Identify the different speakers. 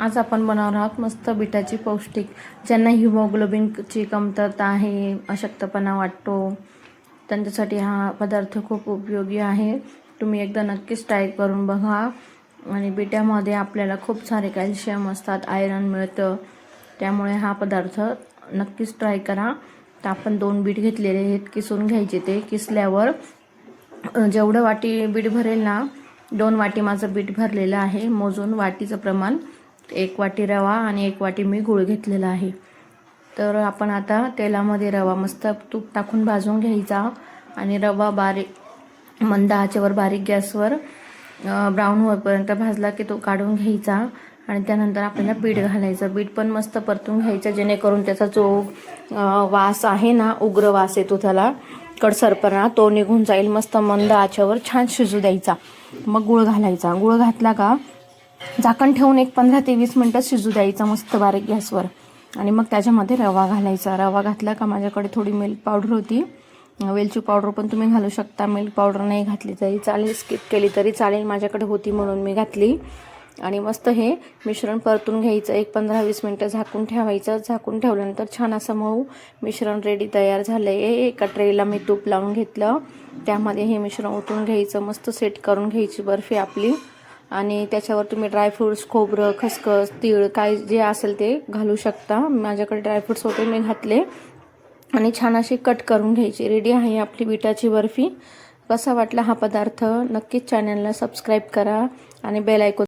Speaker 1: आज आपण बनवणार आहोत मस्त बीटाची पौष्टिक, ज्यांना हिमोग्लोबिनची कमतरता आहे, अशक्तपणा वाटतो, त्यांच्यासाठी हा पदार्थ खूप उपयोगी आहे। तुम्ही एकदा नक्कीच ट्राय करून बघा। आणि बीटामध्ये आपल्याला खूप सारे कॅल्शियम असतात, आयरन मिळतं, त्यामुळे हा पदार्थ नक्कीच ट्राय करा। तर आपण 2 बीट घेतलेले आहेत, किसून घ्यायचे। ते किसल्यावर जेवढं वाटी बीट भरेल ना, 2 वाटी माझं बीट भरलेलं आहे। मोजून वाटीचं प्रमाण 1 वाटी रवा आणि 1 वाटी मी गूळ घेतलेला आहे। तर आपण आता तेलामध्ये रवा मस्त तूप टाकून भाजून घ्यायचा आणि रवा बारीक मंद आचेवर बारीक गॅसवर ब्राऊन होईपर्यंत भाजला की तो काढून घ्यायचा। आणि त्यानंतर आपल्याला बीट घालायचं। बीट पण मस्त परतून घ्यायचं, जेणेकरून त्याचा जो वास आहे ना, उग्र वास येतो त्याला, कडसरपणा तो निघून जाईल। मस्त मंद आचेवर छान शिजू द्यायचा। मग गूळ घालायचा। गूळ घातला का झाकण ठेवून एक 15 ते 20 मिनिटं शिजू द्यायचा मस्त बारीक गॅसवर। आणि मग त्याच्यामध्ये रवा घालायचा। रवा घातला का माझ्याकडे थोडी मिल्क पावडर होती, वेलची पावडर पण तुम्ही घालू शकता। मिल्क पावडर नाही घातली तरी चालेल, स्किप केली तरी चालेल, माझ्याकडे होती म्हणून मी घातली। आणि मस्त हे मिश्रण परतून घ्यायचं। एक 15-20 मिनिटं झाकून ठेवायचं। झाकून ठेवल्यानंतर छान असं मऊ मिश्रण रेडी तयार झालंय। एका ट्रेला मी तूप लावून घेतलं, त्यामध्ये हे मिश्रण ओतून घ्यायचं। मस्त सेट करून घ्यायची बर्फी आपली। आणि त्याच्यावर तुम्ही ड्रायफ्रूट्स, खोबरं, खसखस, तीळ काय जे असेल ते घालू शकता। माझ्याकडे ड्रायफ्रूट्स होते, मी घातले। आणि छान अशी कट करून घ्यायची। रेडी आहे आपली बीटाची बर्फी। कसा वाटला हा पदार्थ? नक्कीच चॅनलला सबस्क्राईब करा आणि बेल आयकॉन